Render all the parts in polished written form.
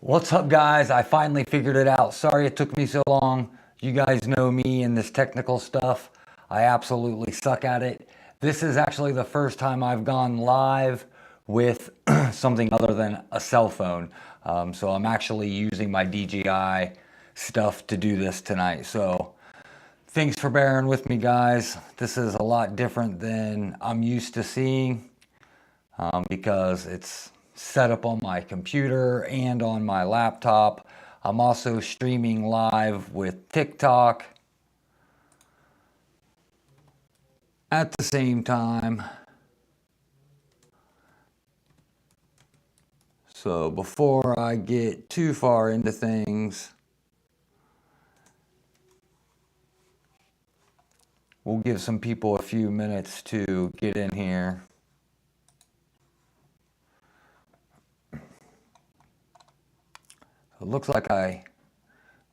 What's up, guys? I finally figured it out. Sorry it took me so long. You guys know me and this technical stuff. I absolutely suck at it. This is actually the first time I've gone live with something other than a cell phone. So I'm actually using my DJI stuff to do this tonight. So thanks for bearing with me, guys. This is a lot different than I'm used to seeing because it's set up on my computer and on my laptop. I'm also streaming live with TikTok at the same time. So before I get too far into things, we'll give some people a few minutes to get in here. It looks like I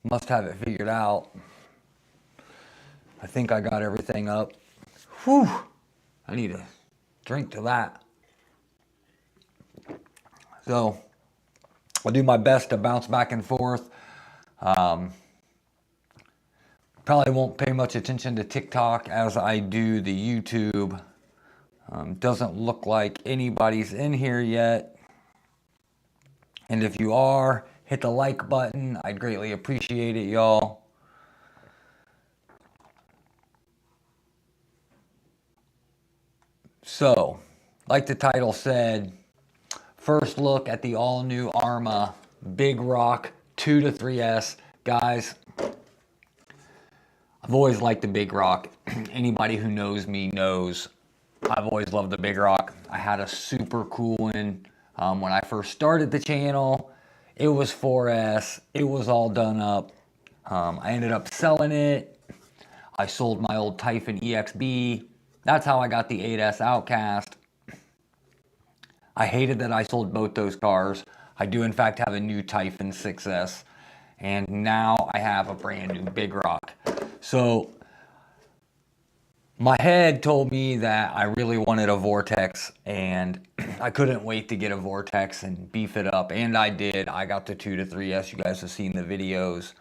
must have it figured out. I think I got everything up. Whew! I need a drink to that. So I'll do my best to bounce back and forth. Probably won't pay much attention to TikTok as I do the YouTube. Doesn't look like anybody's in here yet. And if you are, hit the like button. I'd greatly appreciate it, y'all. So, like the title said, first look at the all-new ARRMA BIGROCK 2 to 3S. Guys, I've always liked the BIGROCK. Anybody who knows me knows I've always loved the BIGROCK. I had a super cool one when I first started the channel. It was 4S. It was all done up. I ended up selling it. I sold my old Typhon EXB. That's how I got the 8S Outcast. I hated that I sold both those cars. I do in fact have a new Typhon 6S. And now I have a brand new BIGROCK. So my head told me that I really wanted a Vortex, and I couldn't wait to get a Vortex and beef it up, and I did. I got the 2 to 3S. You guys have seen the videos.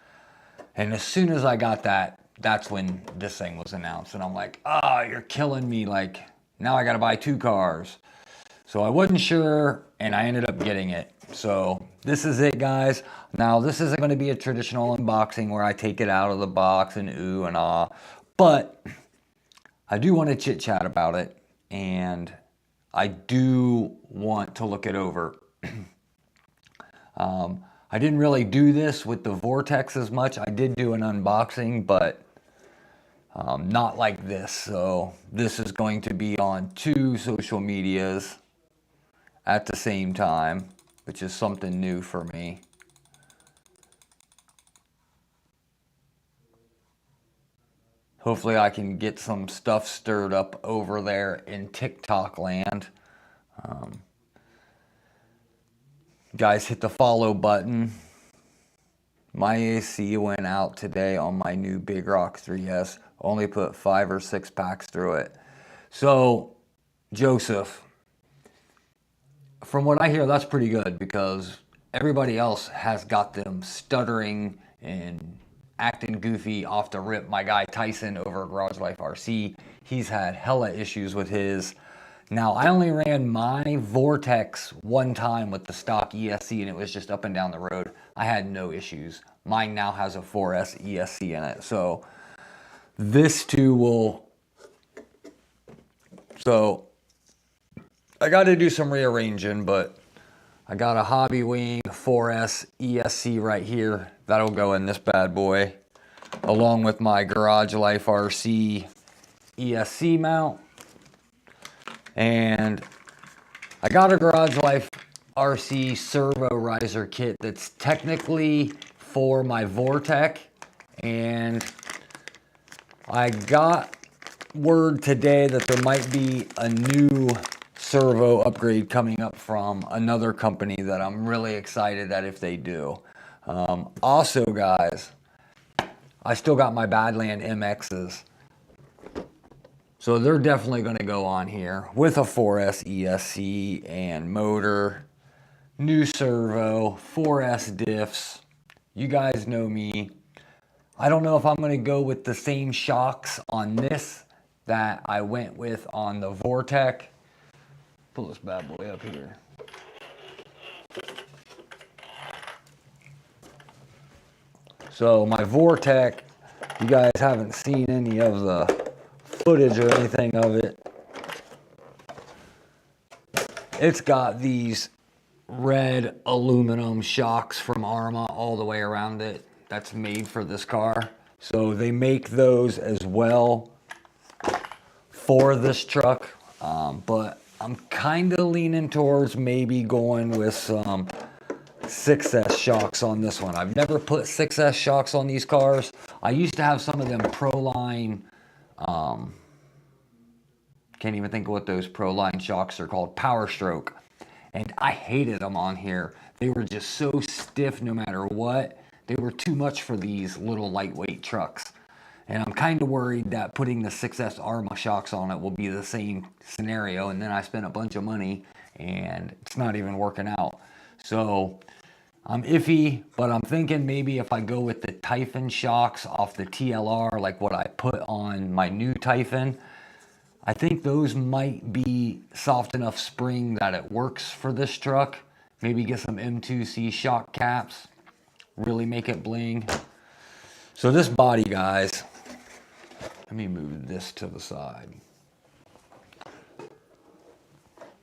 And as soon as I got that, that's when this thing was announced. And I'm like, ah, you're killing me. Like, now I got to buy two cars. So I wasn't sure, and I ended up getting it. So this is it, guys. Now, this isn't going to be a traditional unboxing where I take it out of the box and ooh and ah. But I do want to chit chat about it, and I do want to look it over. I didn't really do this with the Vortex as much. I did do an unboxing, but not like this. So this is going to be on two social medias at the same time, which is something new for me. Hopefully I can get some stuff stirred up over there in TikTok land. Guys, hit the follow button. My AC went out today on my new BIGROCK 3S. Only put 5 or 6 packs through it. So, Joseph, from what I hear, that's pretty good because everybody else has got them stuttering and acting goofy off the rip. My guy Tyson over at Garage Life RC, he's had hella issues with his. Now, I only ran my Vortex one time with the stock ESC, and it was just up and down the road. I had no issues. Mine now has a 4S ESC in it. So this too will... So I got to do some rearranging, but I got a Hobby Wing 4S ESC right here. That'll go in this bad boy, along with my Garage Life RC ESC mount. And I got a Garage Life RC servo riser kit that's technically for my Vortec. And I got word today that there might be a new servo upgrade coming up from another company that I'm really excited that if they do. Also, guys, I still got my Badland MXs. So they're definitely going to go on here with a 4S ESC and motor. new servo, 4S diffs. You guys know me. I don't know if I'm going to go with the same shocks on this that I went with on the Vortec. Pull this bad boy up here. So my Vortec, you guys haven't seen any of the footage or anything of it. It's got these red aluminum shocks from ARRMA all the way around it. That's made for this car. So they make those as well for this truck. But I'm kind of leaning towards maybe going with some 6S shocks on this one. I've never put 6S shocks on these cars. I used to have some of them Proline, can't even think of what those Proline shocks are called, Power Stroke. And I hated them on here. They were just so stiff no matter what. They were too much for these little lightweight trucks. And I'm kind of worried that putting the 6S ARRMA shocks on it will be the same scenario. And then I spent a bunch of money and it's not even working out. So I'm iffy, but I'm thinking maybe if I go with the Typhon shocks off the TLR, like what I put on my new Typhon, I think those might be soft enough spring that it works for this truck. Maybe get some M2C shock caps, really make it bling. So this body, guys, let me move this to the side.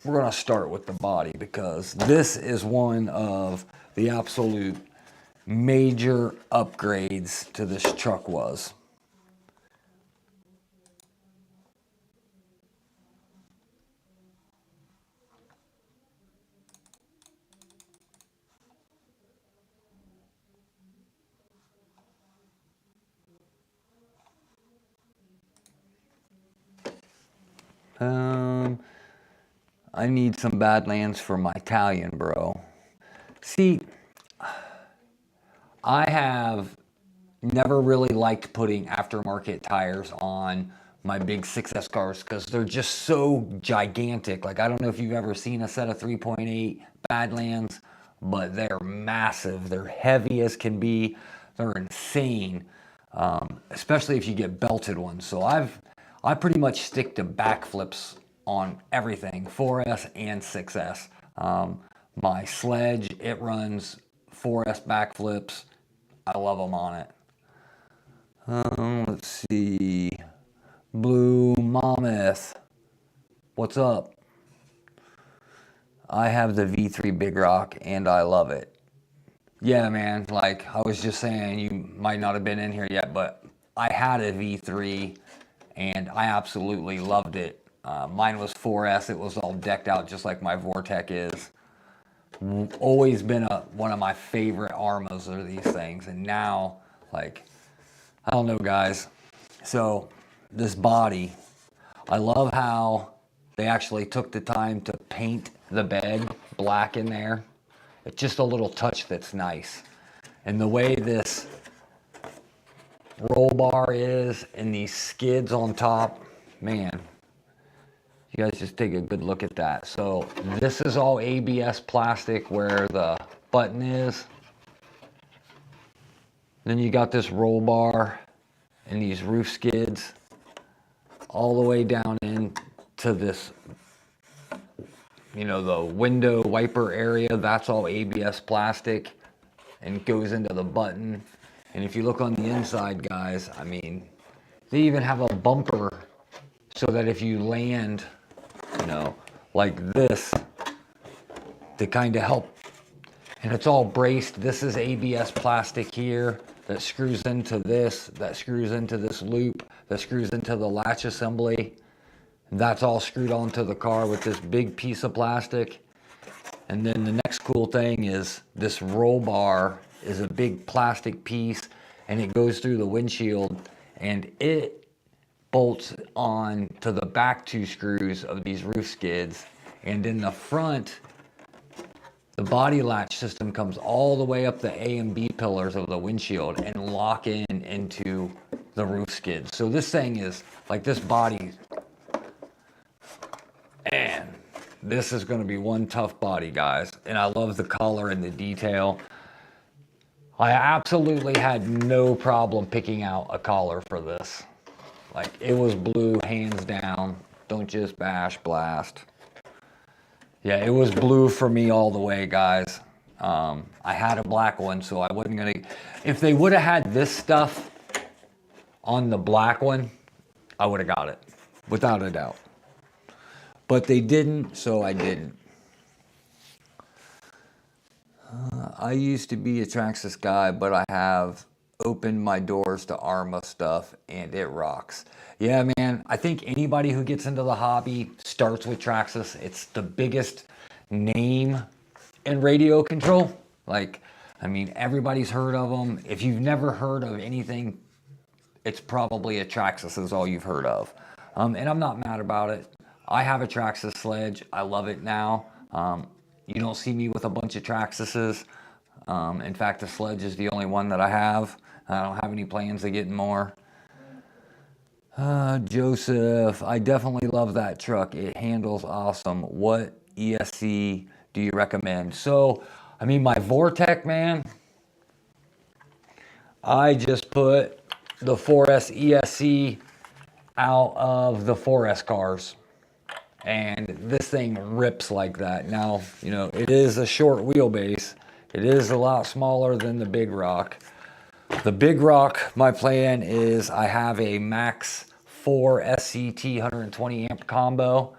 We're gonna start with the body because this is one of the absolute major upgrades to this truck was. I need some Badlands for my Italian, bro. See, I have never really liked putting aftermarket tires on my big 6S cars because they're just so gigantic. Like, I don't know if you've ever seen a set of 3.8 Badlands, but they're massive. They're heavy as can be. They're insane, especially if you get belted ones. So I pretty much stick to backflips on everything, 4S and 6S. My Sledge, it runs 4S backflips. I love them on it. Let's see. Blue Mammoth. What's up? I have the V3 BIGROCK and I love it. Yeah, man, like I was just saying, you might not have been in here yet, but I had a V3 and I absolutely loved it. Mine was 4S. It was all decked out just like my Vortec is. Always been one of my favorite ARRMAs are these things. And now, like, I don't know, guys. So this body, I love how they actually took the time to paint the bed black in there. It's just a little touch that's nice. And the way this roll bar is and these skids on top, man, you guys just take a good look at that. So this is all ABS plastic where the button is. Then you got this roll bar and these roof skids all the way down into this, you know, the window wiper area. That's all ABS plastic and goes into the button. And if you look on the inside, guys, I mean, they even have a bumper so that if you land, you know, like this, to kind of help. And it's all braced. This is ABS plastic here that screws into this, that screws into this loop, that screws into the latch assembly. And that's all screwed onto the car with this big piece of plastic. And then the next cool thing is this roll bar is a big plastic piece and it goes through the windshield and it bolts on to the back two screws of these roof skids. And in the front, the body latch system comes all the way up the A and B pillars of the windshield and lock in into the roof skids. So this thing is like this body, and this is going to be one tough body, guys. And I love the color and the detail. I absolutely had no problem picking out a collar for this. Like, it was blue, hands down. Don't just bash, blast. Yeah, it was blue for me all the way, guys. I had a black one, so I wasn't gonna... If they would have had this stuff on the black one, I would have got it, without a doubt. But they didn't, so I didn't. I used to be a Traxxas guy, but I have opened my doors to ARRMA stuff, and it rocks. Yeah, man, I think anybody who gets into the hobby starts with Traxxas. It's the biggest name in radio control. Like, I mean, everybody's heard of them. If you've never heard of anything, it's probably a Traxxas is all you've heard of. And I'm not mad about it. I have a Traxxas sledge. I love it now. You don't see me with a bunch of Traxxases. In fact, the sledge is the only one that I have. I don't have any plans to get more. Joseph, I definitely love that truck. It handles awesome. What ESC do you recommend? So, I mean, my Vortec, man, I just put the 4S ESC out of the 4S cars. And this thing rips like that. Now, you know, it is a short wheelbase. It is a lot smaller than the Big Rock. The Big Rock, my plan is I have a Max 4 SCT 120 amp combo.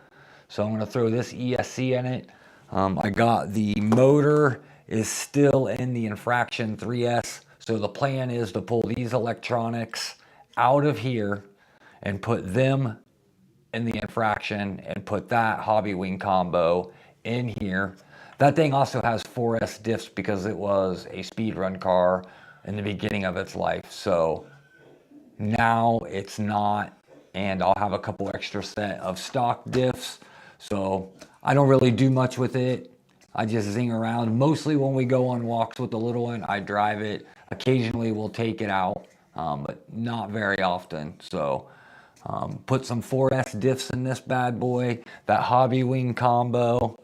So I'm gonna throw this ESC in it. I got the motor is still in the Infraction 3S. So the plan is to pull these electronics out of here and put them in the Infraction and put that Hobbywing combo in here. That thing also has 4S diffs because it was a speed run car in the beginning of its life. So now it's not, and I'll have a couple extra set of stock diffs. So I don't really do much with it. I just zing around. Mostly when we go on walks with the little one, I drive it. Occasionally we'll take it out, but not very often. So put some 4S diffs in this bad boy, that Hobbywing combo,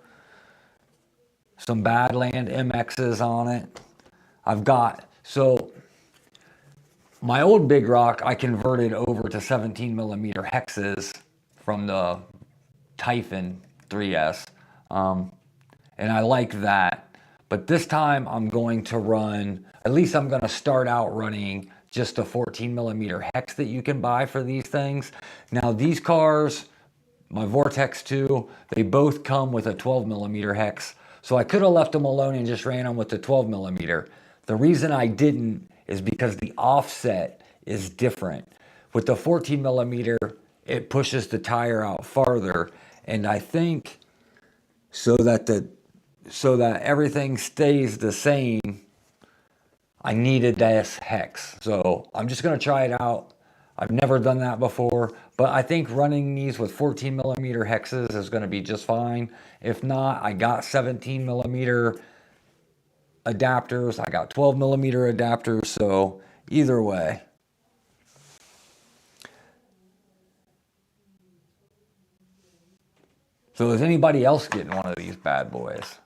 some Badland MXs on it. I've got, so my old Big Rock, I converted over to 17 millimeter hexes from the Typhon 3S. And I like that. But this time I'm going to run, at least I'm going to start out running just a 14 millimeter hex that you can buy for these things. Now these cars, my Vortex 2, they both come with a 12 millimeter hex. So I could have left them alone and just ran them with the 12 millimeter. The reason I didn't is because the offset is different. With the 14 millimeter, it pushes the tire out farther. And I think so that everything stays the same, I needed this hex. So I'm just gonna try it out. I've never done that before, but I think running these with 14 millimeter hexes is gonna be just fine. If not, I got 17 millimeter adapters. I got 12 millimeter adapters. So either way. So is anybody else getting one of these bad boys?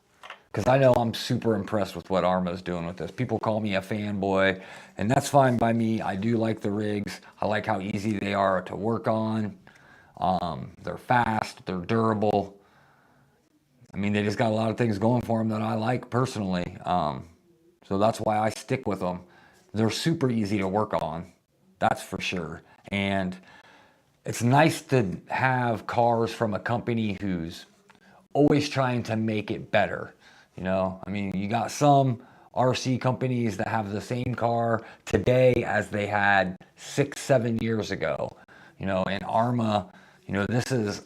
Because I know I'm super impressed with what ARRMA is doing with this. People call me a fanboy, and that's fine by me. I do like the rigs. I like how easy they are to work on. They're fast, they're durable. I mean, they just got a lot of things going for them that I like personally. So that's why I stick with them. They're super easy to work on, that's for sure. And it's nice to have cars from a company who's always trying to make it better. You know, I mean, you got some RC companies that have the same car today as they had 6-7 years ago. You know, and ARRMA, you know, this is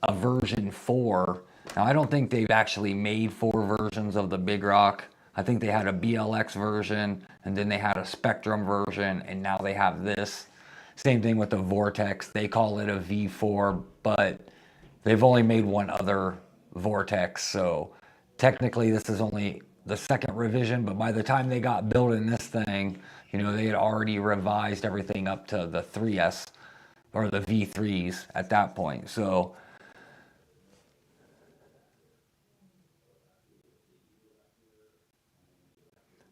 a version 4. Now, I don't think they've actually made 4 versions of the Big Rock. I think they had a BLX version, and then they had a Spectrum version, and now they have this. Same thing with the Vortex. They call it a V4, but they've only made one other Vortex, so technically this is only the 2nd revision, but by the time they got building this thing, you know, they had already revised everything up to the 3S or the V3s at that point. So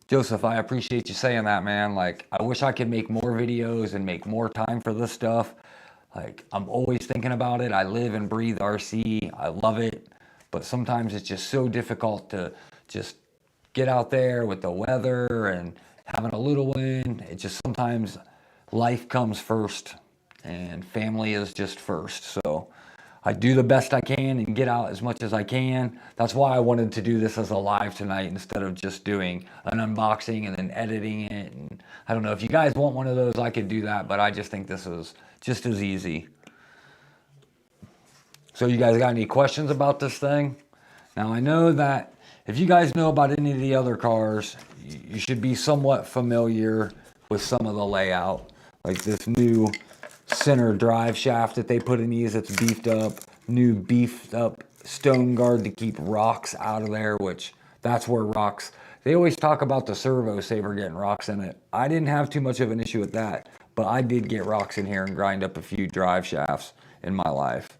Joseph, I appreciate you saying that, man. Like, I wish I could make more videos and make more time for this stuff. Like, I'm always thinking about it. I live and breathe RC. I love it. But sometimes it's just so difficult to just get out there with the weather and having a little wind. It just sometimes life comes first and family is just first. So I do the best I can and get out as much as I can. That's why I wanted to do this as a live tonight instead of just doing an unboxing and then editing it. And I don't know if you guys want one of those, I could do that, but I just think this is just as easy. So you guys got any questions about this thing? Now I know that if you guys know about any of the other cars, you should be somewhat familiar with some of the layout. Like this new center drive shaft that they put in these, it's beefed up, new beefed up stone guard to keep rocks out of there, which that's where rocks, they always talk about the servo saver getting rocks in it. I didn't have too much of an issue with that, but I did get rocks in here and grind up a few drive shafts in my life.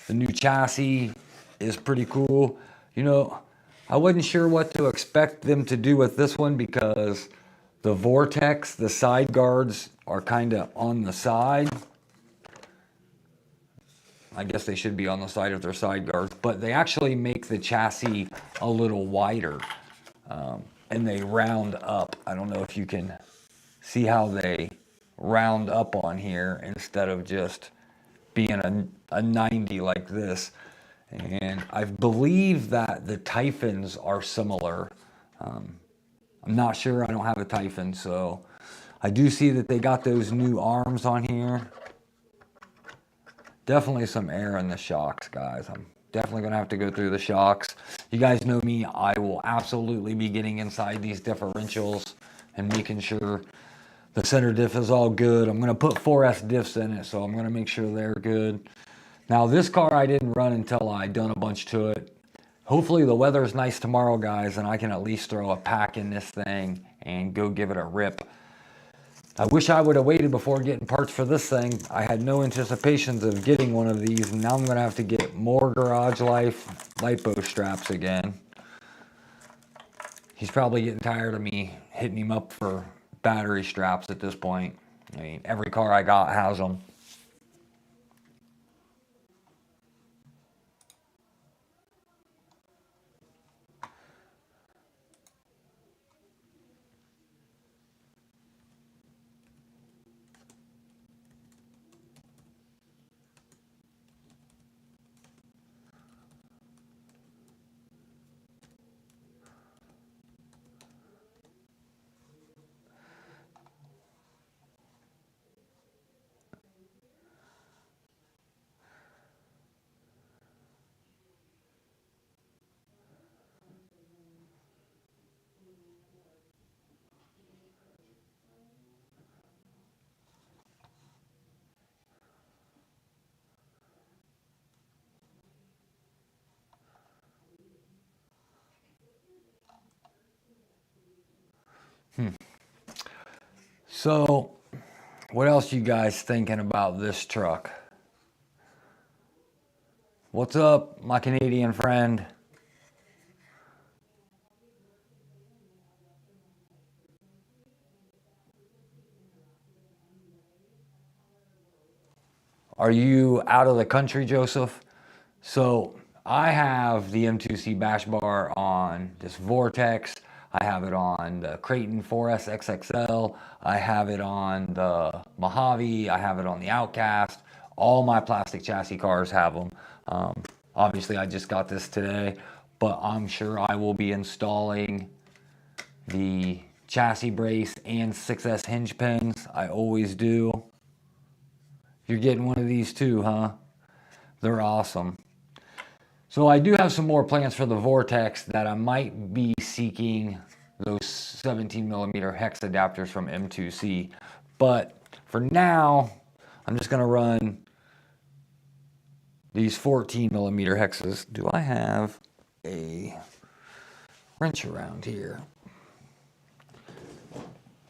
The new chassis is pretty cool. You know, I wasn't sure what to expect them to do with this one because the Vortex, the side guards are kind of on the side. I guess they should be on the side of their side guards, but they actually make the chassis a little wider and they round up. I don't know if you can see how they round up on here instead of just being a 90 like this. And I believe that the Typhons are similar. I'm not sure, I don't have a Typhon, so I do see that they got those new arms on here. Definitely some air in the shocks, guys. I'm definitely gonna have to go through the shocks. You guys know me, I will absolutely be getting inside these differentials and making sure the center diff is all good. I'm gonna put 4S diffs in it, so I'm gonna make sure they're good. Now this car I didn't run until I done a bunch to it. Hopefully the weather is nice tomorrow, guys, and I can at least throw a pack in this thing and go give it a rip. I wish I would have waited before getting parts for this thing. I had no anticipations of getting one of these, and now I'm gonna have to get more Garage Life lipo straps again. He's probably getting tired of me hitting him up for battery straps at this point. I mean, every car I got has them. So, what else you guys thinking about this truck? What's up, my Canadian friend? Are you out of the country, Joseph? So, I have the M2C bash bar on this Vortex. I have it on the Creighton 4S XXL. I have it on the Mojave. I have it on the Outcast. All my plastic chassis cars have them. Obviously, I just got this today, but I'm sure I will be installing the chassis brace and 6S hinge pins. I always do. You're getting one of these too, huh? They're awesome. So I do have some more plans for the Vortex that I might be seeking those 17mm hex adapters from M2C. But for now, I'm just gonna run these 14mm hexes. Do I have a wrench around here? Let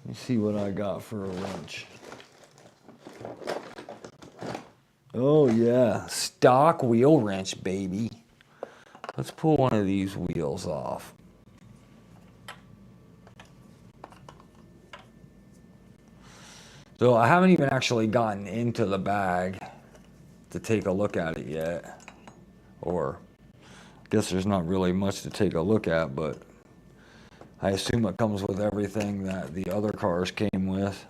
me see what I got for a wrench. Oh yeah, stock wheel wrench, baby. Let's pull one of these wheels off. So I haven't even actually gotten into the bag to take a look at it yet. Or I guess there's not really much to take a look at, but I assume it comes with everything that the other cars came with.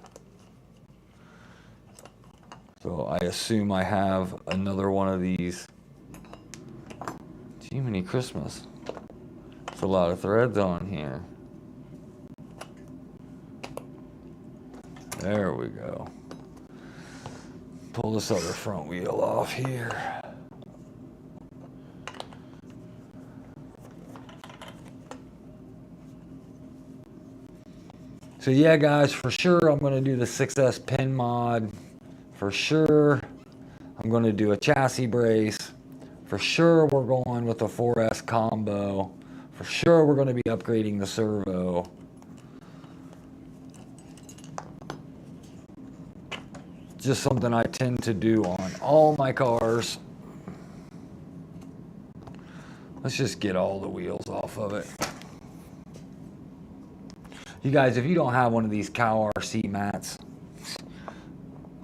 So I assume I have another one of these. Jiminy Christmas. There's a lot of threads on here. There we go. Pull this other front wheel off here. So yeah, guys, for sure I'm going to do the 6S pin mod. For sure I'm going to do a chassis brace. For sure we're going with a 4S combo. For sure we're going to be upgrading the servo. Just something I tend to do on all my cars. Let's just get all the wheels off of it. You guys, if you don't have one of these cow RC mats,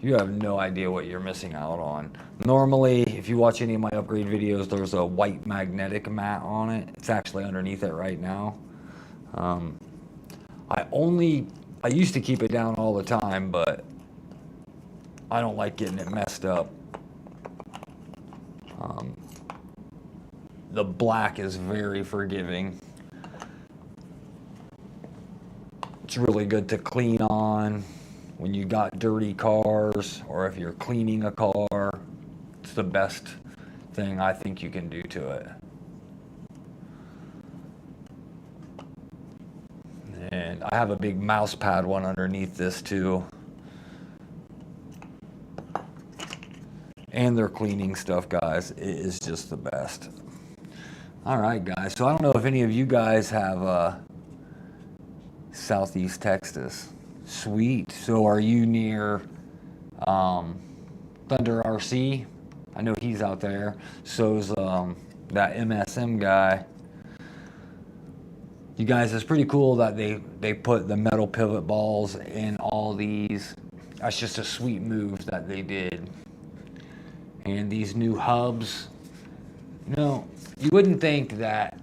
you have no idea what you're missing out on. Normally, if you watch any of my upgrade videos, there's a white magnetic mat on it. It's actually underneath it right now. I used to keep it down all the time, but I don't like getting it messed up. The black is very forgiving. It's really good to clean on when you got dirty cars, or if you're cleaning a car. It's the best thing I think you can do to it. And I have a big mouse pad one underneath this too. And their cleaning stuff, guys, it is just the best. All right, guys. So I don't know if any of you guys have Southeast Texas. Sweet. So are you near Thunder RC? I know he's out there. So's that MSM guy. You guys, it's pretty cool that they put the metal pivot balls in all these. That's just a sweet move that they did. And these new hubs, you know, you wouldn't think that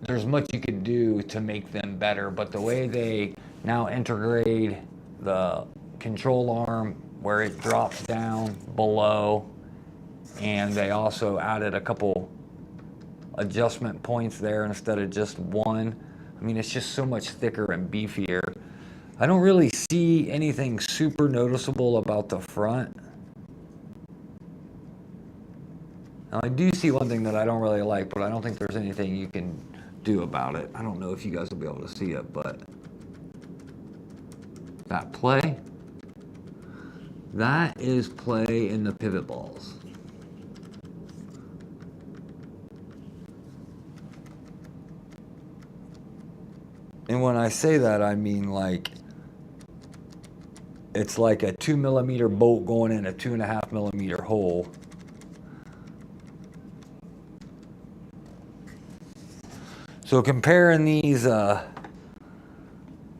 there's much you could do to make them better, but the way they now integrate the control arm where it drops down below, and they also added a couple adjustment points there instead of just one. I mean, it's just so much thicker and beefier. I don't really see anything super noticeable about the front. Now, I do see one thing that I don't really like, but I don't think there's anything you can do about it. I don't know if you guys will be able to see it, but that play, that is play in the pivot balls. And when I say that, I mean like, it's like a 2mm bolt going in a 2.5mm hole. So comparing these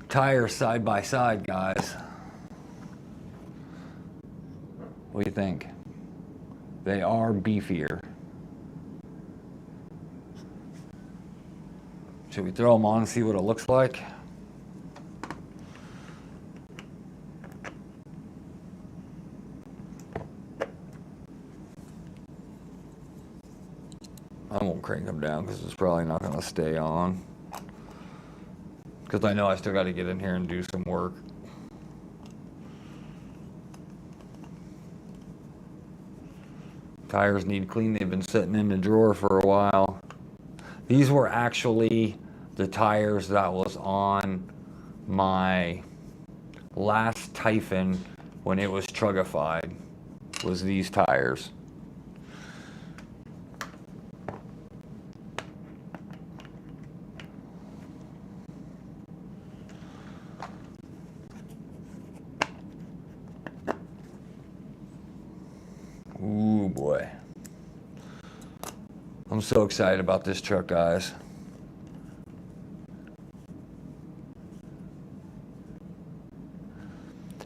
tires side by side, guys, what do you think? They are beefier. Should we throw them on and see what it looks like? I won't crank them down because it's probably not going to stay on. Because I know I still got to get in here and do some work. Tires need clean. They've been sitting in the drawer for a while. These were actually the tires that was on my last Typhon when it was trugified, was these tires. Ooh boy. I'm so excited about this truck, guys.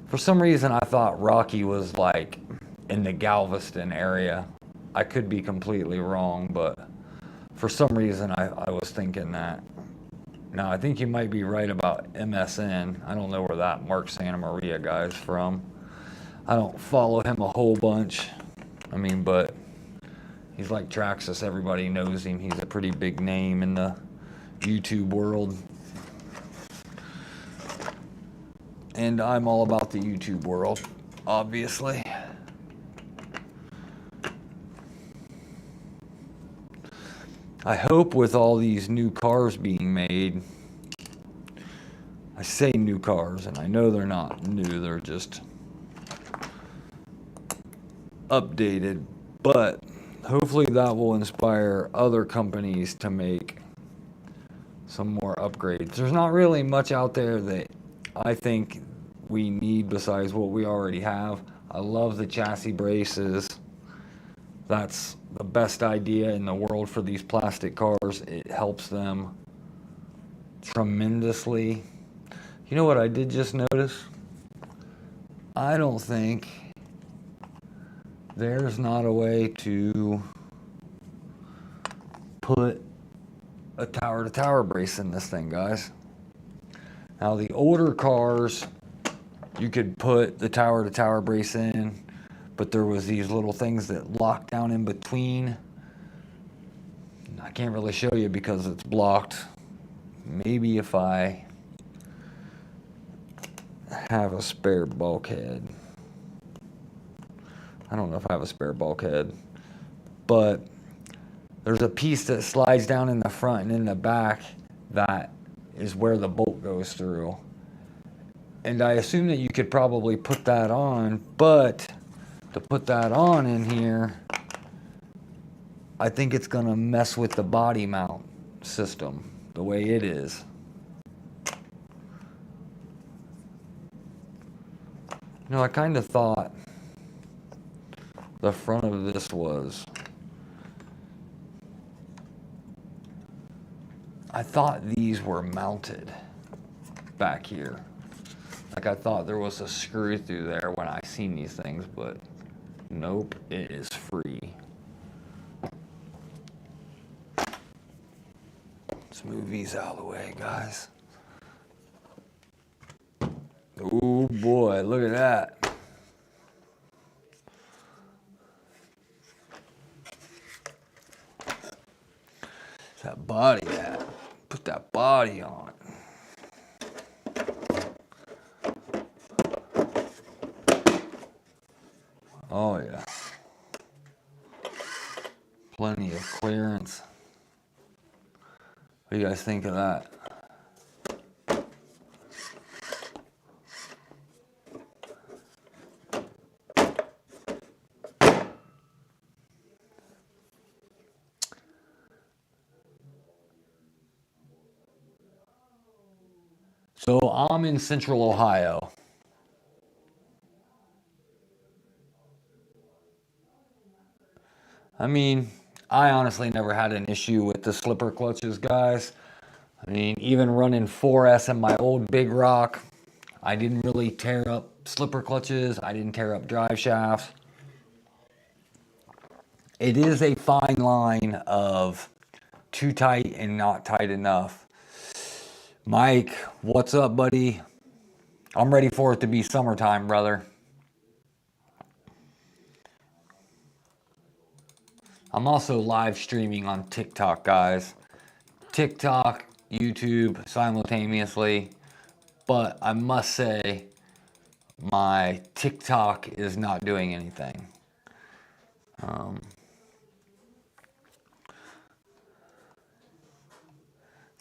For some reason, I thought Rocky was like in the Galveston area. I could be completely wrong, but for some reason, I was thinking that. Now, I think you might be right about MSN. I don't know where that Mark Santa Maria guy's from. I don't follow him a whole bunch. I mean, but he's like Traxxas. Everybody knows him. He's a pretty big name in the YouTube world. And I'm all about the YouTube world, obviously. I hope with all these new cars being made, I say new cars, and I know they're not new, they're just updated, but hopefully that will inspire other companies to make some more upgrades. There's not really much out there that I think we need besides what we already have. I love the chassis braces. That's the best idea in the world for these plastic cars. It helps them tremendously. You know what I did just notice? I don't think there's not a way to put a tower-to-tower brace in this thing, guys. Now, the older cars, you could put the tower-to-tower brace in, but there was these little things that locked down in between. I can't really show you because it's blocked. Maybe if I have a spare bulkhead. I don't know if I have a spare bulkhead, but there's a piece that slides down in the front and in the back that is where the bolt goes through. And I assume that you could probably put that on, but to put that on in here, I think it's gonna mess with the body mount system the way it is. You know, I kind of thought the front of this was, I thought these were mounted back here. Like I thought there was a screw through there when I seen these things, but nope, it is free. Let's move these out of the way, guys. Oh boy, look at that. Where's that body at? Put that body on. Oh yeah. Plenty of clearance. What do you guys think of that? So I'm in Central Ohio. I mean, I honestly never had an issue with the slipper clutches, guys. I mean, even running 4S in my old Big Rock, I didn't really tear up slipper clutches. I didn't tear up drive shafts. It is a fine line of too tight and not tight enough. Mike, what's up, buddy? I'm ready for it to be summertime, brother. I'm also live streaming on TikTok, guys. TikTok, YouTube simultaneously. But I must say, my TikTok is not doing anything.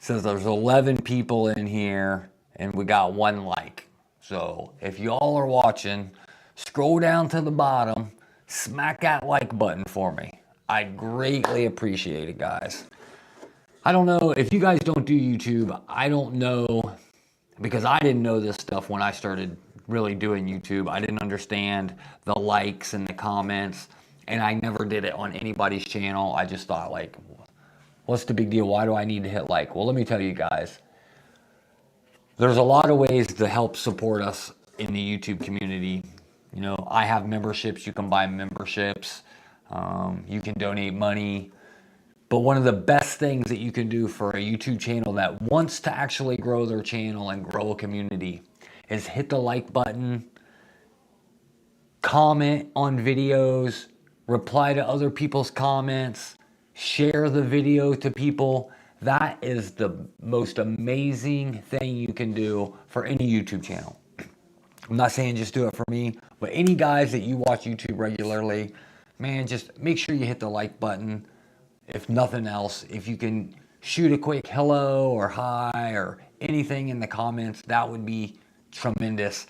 Says there's 11 people in here and we got 1 like. So if y'all are watching, scroll down to the bottom, smack that like button for me. I greatly appreciate it, guys. I don't know if you guys don't do YouTube. I don't know, because I didn't know this stuff when I started really doing YouTube. I didn't understand the likes and the comments. and I never did it on anybody's channel. I just thought, like, what's the big deal? Why do I need to hit like? Well, let me tell you guys. There's a lot of ways to help support us in the YouTube community. You know, I have memberships. You can buy memberships. You can donate money. But one of the best things that you can do for a YouTube channel that wants to actually grow their channel and grow a community is hit the like button, comment on videos, reply to other people's comments, share the video to people. That is the most amazing thing you can do for any YouTube channel. I'm not saying just do it for me, but any guys that you watch YouTube regularly, man, just make sure you hit the like button. If nothing else, if you can shoot a quick hello or hi or anything in the comments, that would be tremendous.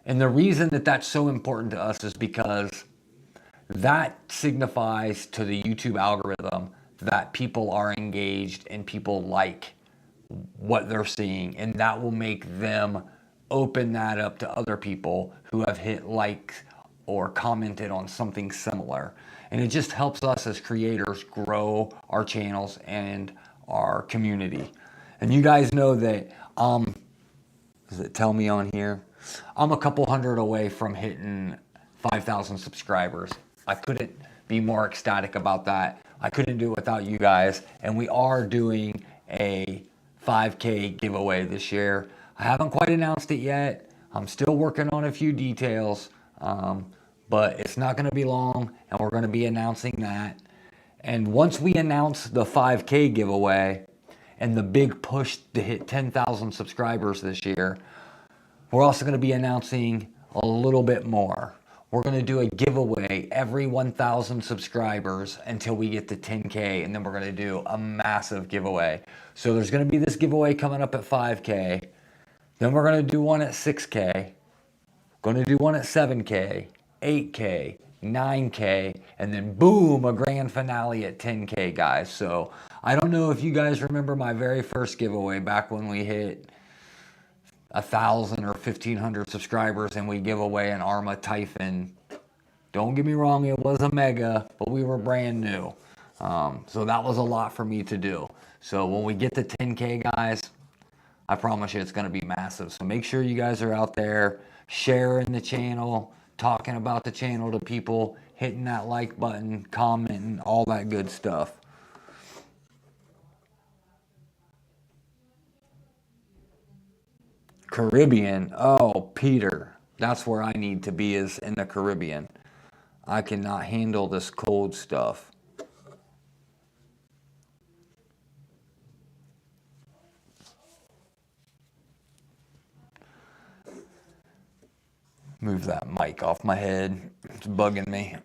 And the reason that that's so important to us is because that signifies to the YouTube algorithm that people are engaged and people like what they're seeing, and that will make them open that up to other people who have hit like or commented on something similar. And it just helps us as creators grow our channels and our community. And you guys know that, does it tell me on here? I'm a couple hundred away from hitting 5,000 subscribers. I couldn't be more ecstatic about that. I couldn't do it without you guys. And we are doing a 5K giveaway this year. I haven't quite announced it yet. I'm still working on a few details, but it's not going to be long, and we're going to be announcing that. And once we announce the 5K giveaway and the big push to hit 10,000 subscribers this year, we're also going to be announcing a little bit more. We're going to do a giveaway every 1,000 subscribers until we get to 10K, and then we're going to do a massive giveaway. So there's going to be this giveaway coming up at 5K. Then we're going to do one at 6K. Going to do one at 7K, 8K, 9K, and then boom, a grand finale at 10K, guys. So I don't know if you guys remember my very first giveaway back when we hit 1,000 or 1,500 subscribers and we give away an ARRMA Typhon. Don't get me wrong, it was a mega, but we were brand new. So that was a lot for me to do. So when we get to 10K, guys, I promise you it's going to be massive. So make sure you guys are out there sharing the channel, talking about the channel to people, hitting that like button, commenting, all that good stuff. Caribbean. Oh, Peter. That's where I need to be, is in the Caribbean. I cannot handle this cold stuff. Move that mic off my head. It's bugging me.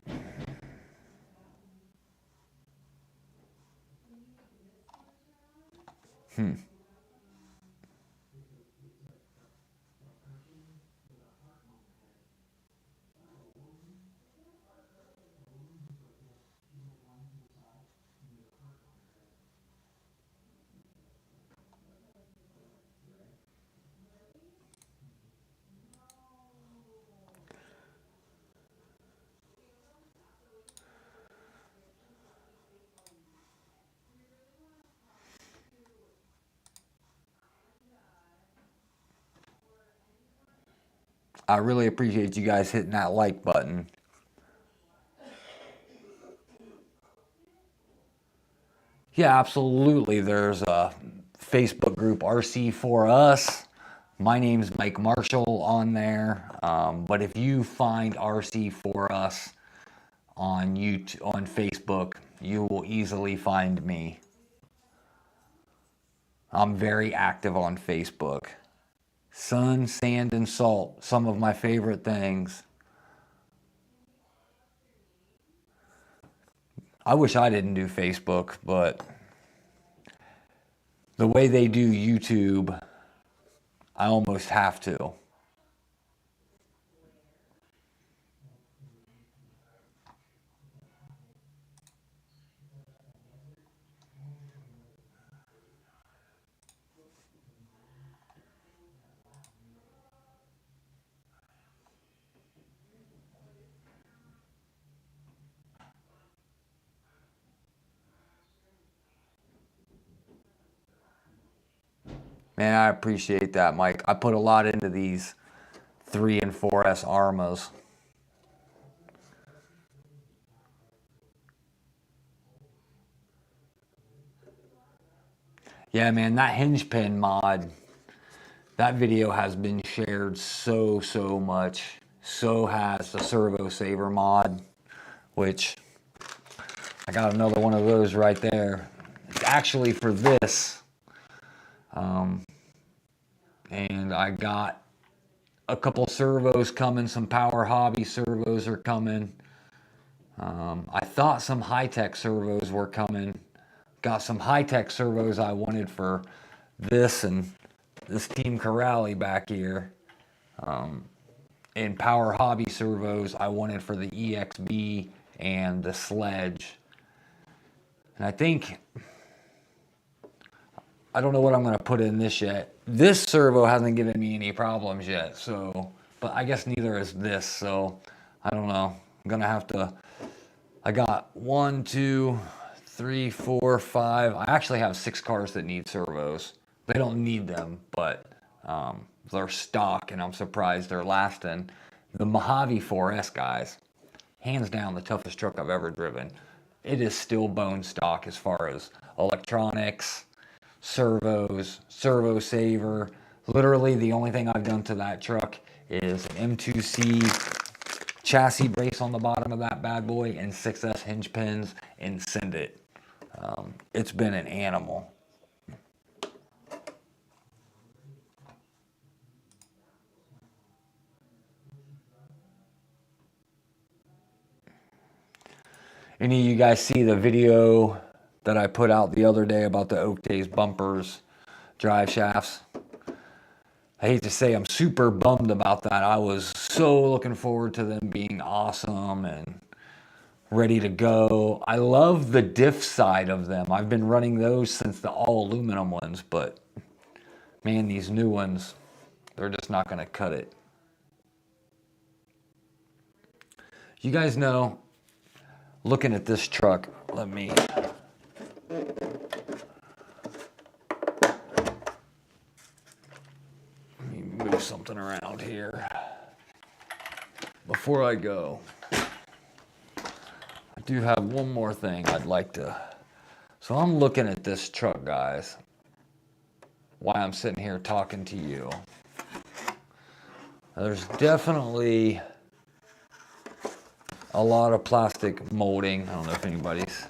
I really appreciate you guys hitting that like button. Yeah, absolutely. There's a Facebook group, RC for Us. My name's Mike Marshall on there. But if you find RC for Us on YouTube, on Facebook, you will easily find me. I'm very active on Facebook. Sun, sand, and salt, some of my favorite things. I wish I didn't do Facebook, but the way they do YouTube, I almost have to. Man, I appreciate that, Mike. I put a lot into these 3 and 4S ARRMAs. Yeah, man, that hinge pin mod, that video has been shared so much. So has the servo saver mod, which I got another one of those right there. It's actually for this. And I got a couple servos coming, some Power Hobby servos are coming. I thought some high-tech servos were coming. Got some high-tech servos I wanted for this and this Team Corrali back here. And Power Hobby servos I wanted for the EXB and the Sledge. And I think, I don't know what I'm going to put in this yet. This servo hasn't given me any problems yet, so, but I guess neither is this, so I don't know. I'm going to have to, I got 1, 2, 3, 4, 5. I actually have 6 cars that need servos. They don't need them, but they're stock, and I'm surprised they're lasting. The Mojave 4S, guys, hands down the toughest truck I've ever driven. It is still bone stock as far as electronics, servos, servo saver. Literally the only thing I've done to that truck is an M2C chassis brace on the bottom of that bad boy and 6S hinge pins and send it. It's been an animal. Any of you guys see the video that I put out the other day about the Oak Days bumpers, drive shafts? I hate to say I'm super bummed about that. I was so looking forward to them being awesome and ready to go. I love the diff side of them. I've been running those since the all aluminum ones, but man, these new ones, they're just not going to cut it. You guys know, looking at this truck, let me move something around here before I go. I do have one more thing I'd like to. So I'm looking at this truck, guys, while I'm sitting here talking to you. There's definitely a lot of plastic molding. I don't know if anybody's,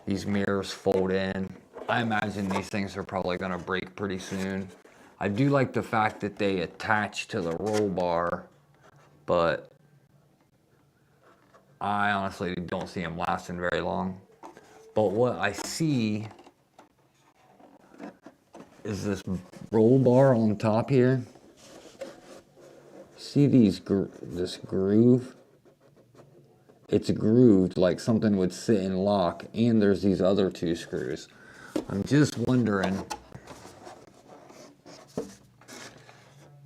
these mirrors fold in. I imagine these things are probably gonna break pretty soon. I do like the fact that they attach to the roll bar, but I honestly don't see them lasting very long. But what I see is this roll bar on top here. See these this groove? It's grooved like something would sit and lock, and there's these other 2 screws. I'm just wondering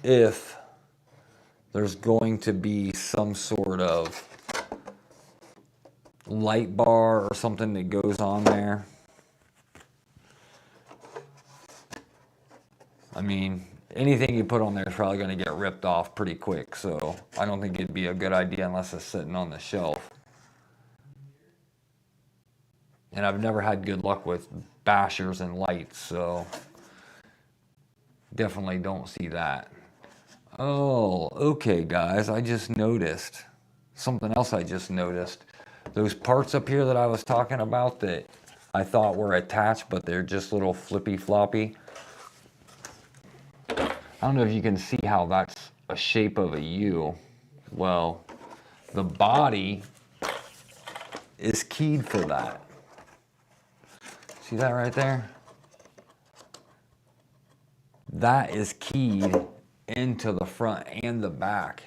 if there's going to be some sort of light bar or something that goes on there. I mean, anything you put on there is probably going to get ripped off pretty quick, so I don't think it'd be a good idea unless it's sitting on the shelf. And I've never had good luck with bashers and lights, so definitely don't see that. Oh, okay, guys, I just noticed something else. I just noticed those parts up here that I was talking about that I thought were attached, but they're just little flippy floppy. I don't know if you can see how that's a shape of a U. Well, the body is keyed for that. See that right there? That is keyed into the front and the back.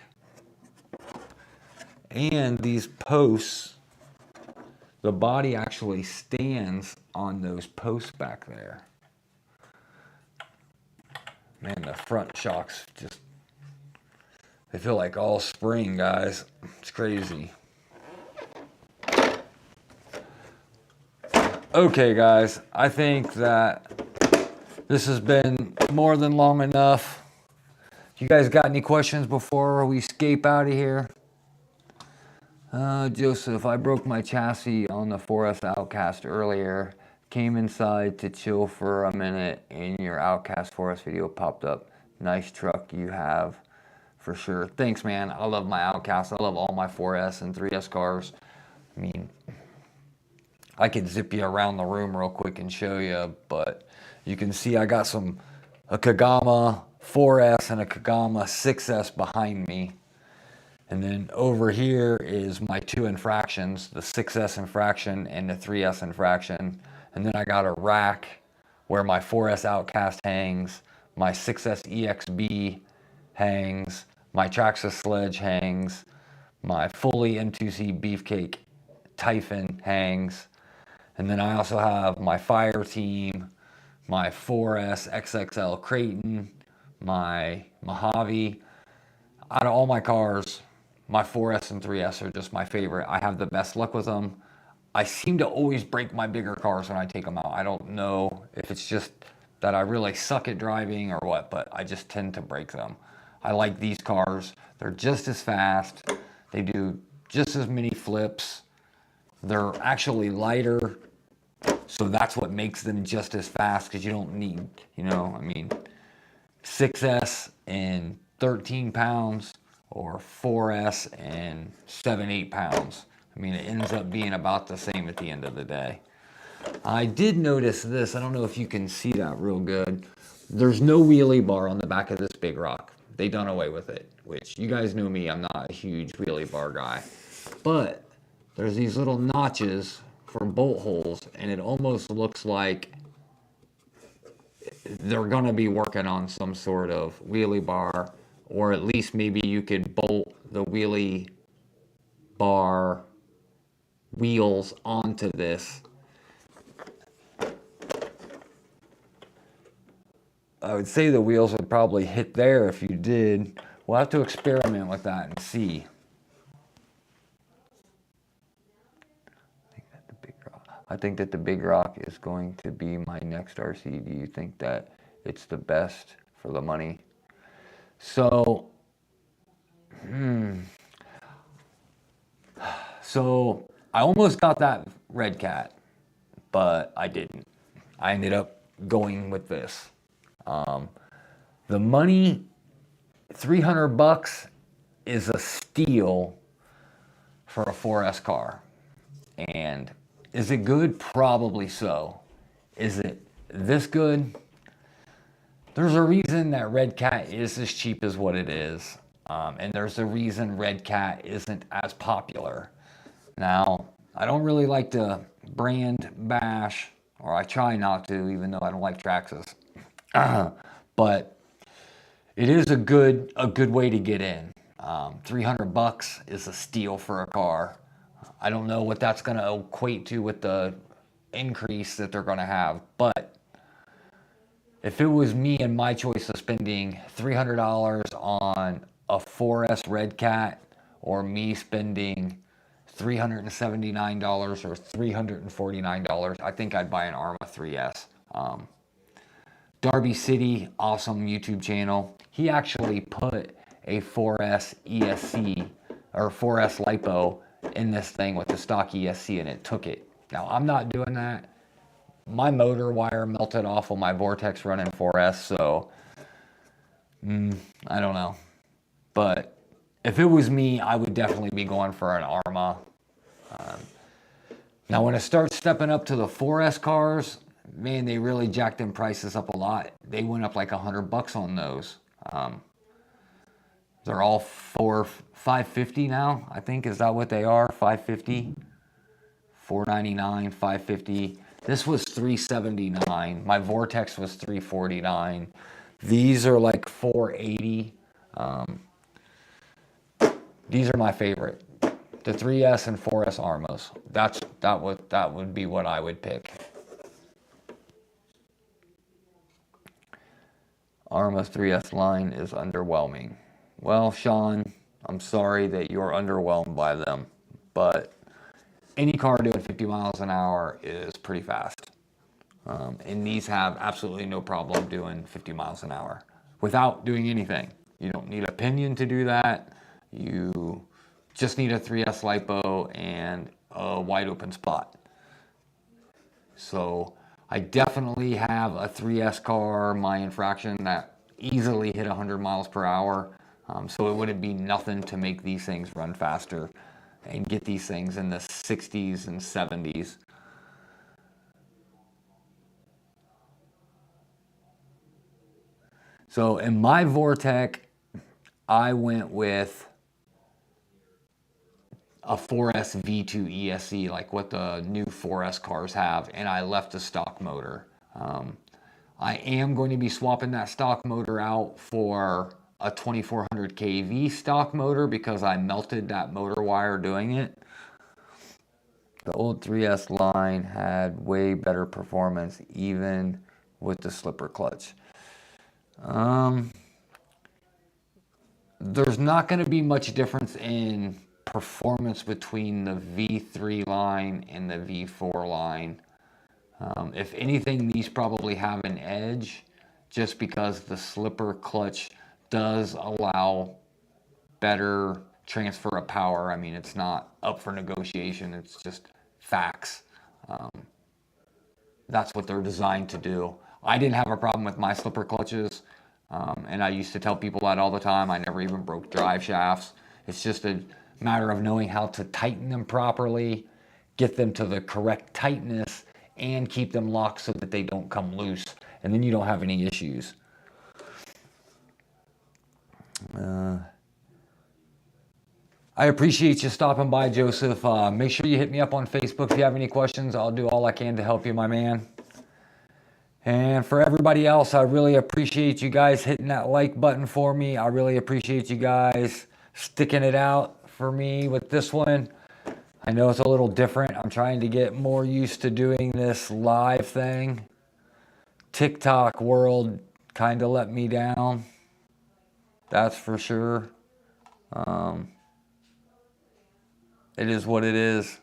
And these posts, the body actually stands on those posts back there. Man, the front shocks just, they feel like all spring, guys. It's crazy. Okay, guys, I think that This has been more than long enough. You guys got any questions before we escape out of here? Joseph, I broke my chassis on the 4S Outcast earlier. Came inside to chill for a minute and your Outcast 4S video popped up. Nice truck you have, for sure. Thanks, man. I love my Outcast. I love all my 4S and 3S cars. I mean, I could zip you around the room real quick and show you, but you can see I got a Kagama 4S and a Kagama 6S behind me. And then over here is my two infractions, the 6S infraction and the 3S infraction. And then I got a rack where my 4S Outcast hangs, my 6S EXB hangs, my Traxxas Sledge hangs, my fully M2C Beefcake Typhon hangs. And then I also have my Fire Team, my 4S XXL Creighton, my Mojave. Out of all my cars, my 4S and 3S are just my favorite. I have the best luck with them. I seem to always break my bigger cars when I take them out. I don't know if it's just that I really suck at driving or what, but I just tend to break them. I like these cars. They're just as fast. They do just as many flips. They're actually lighter, so that's what makes them just as fast, because you don't need, you know, I mean, 6S and 13 pounds or 4S and 7-8 pounds. I mean, it ends up being about the same at the end of the day. I did notice this. I don't know if you can see that real good. There's no wheelie bar on the back of this Big Rock. They done away with it, which you guys know me. I'm not a huge wheelie bar guy. But there's these little notches for bolt holes, and it almost looks like they're going to be working on some sort of wheelie bar, or at least maybe you could bolt the wheelie bar wheels onto this. I would say the wheels would probably hit there if you did. We'll have to experiment with that and see. I think that the Big Rock is going to be my next RC. Do you think that it's the best for the money? So, So I almost got that Red Cat, but I didn't. I ended up going with this. The money, $300 is a steal for a 4S car. And is it good? Probably so. Is it this good? There's a reason that Red Cat is as cheap as what it is. And there's a reason Red Cat isn't as popular. Now, I don't really like to brand bash, or I try not to, even though I don't like Traxxas. But it is a good way to get in. $300 is a steal for a car. I don't know what that's going to equate to with the increase that they're going to have, but if it was me and my choice of spending $300 on a 4S Red Cat, or me spending $379 or $349, I think I'd buy an ARRMA 3S. Darby City, awesome YouTube channel. He actually put a 4S ESC or 4S LiPo in this thing with the stock ESC, and it took it. Now, I'm not doing that. My motor wire melted off on my Vortex running 4S, so I don't know. But if it was me, I would definitely be going for an ARRMA. Now, when it starts stepping up to the 4S cars, man, they really jacked them prices up a lot. They went up like $100 on those. They're all $550 now, I think. Is that what they are? $550, $499, $550. This was $379. My Vortex was $349. These are like $480. These are my favorite. The 3S and 4S ARRMAs. That would be what I would pick. ARRMA's 3S line is underwhelming. Well, Sean, I'm sorry that you're underwhelmed by them, but any car doing 50 miles an hour is pretty fast. And these have absolutely no problem doing 50 miles an hour without doing anything. You don't need a pinion to do that. You just need a 3S LiPo and a wide open spot. So I definitely have a 3S car, my infraction, that easily hit 100 miles per hour. So it wouldn't be nothing to make these things run faster and get these things in the 60s and 70s. So in my Vortec, I went with a 4S V2 ESC, like what the new 4S cars have, and I left the stock motor. I am going to be swapping that stock motor out for a 2400 kV stock motor because I melted that motor wire doing it. The old 3S line had way better performance even with the slipper clutch. There's not going to be much difference in performance between the V3 line and the V4 line. If anything, these probably have an edge just because the slipper clutch does allow better transfer of power. I mean, it's not up for negotiation, it's just facts. That's what they're designed to do. I didn't have a problem with my slipper clutches, and I used to tell people that all the time. I never even broke drive shafts. It's just a matter of knowing how to tighten them properly, get them to the correct tightness, and keep them locked so that they don't come loose, and then you don't have any issues. I appreciate you stopping by, Joseph. Make sure you hit me up on Facebook if you have any questions. I'll do all I can to help you, my man. And for everybody else, I really appreciate you guys hitting that like button for me. I really appreciate you guys sticking it out for me with this one. I know it's a little different. I'm trying to get more used to doing this live thing. TikTok world kind of let me down. That's for sure. It is what it is.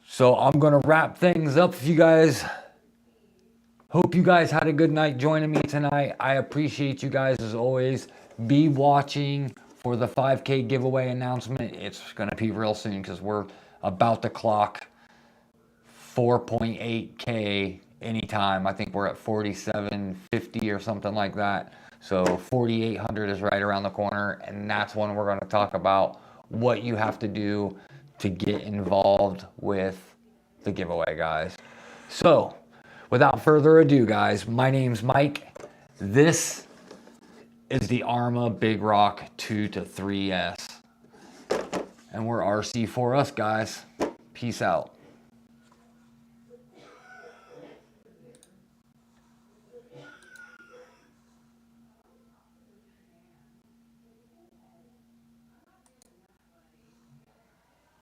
So I'm going to wrap things up. If you guys, hope you guys had a good night joining me tonight. I appreciate you guys as always. Be watching for the 5K giveaway announcement. It's going to be real soon because we're about to clock 4.8K anytime. I think we're at 4750 or something like that. So 4800 is right around the corner, and that's when we're going to talk about what you have to do to get involved with the giveaway, guys. So without further ado, guys, my name's Mike. This is the ARRMA BIGROCK 2 to 3S, and we're RC4us, guys. Peace out.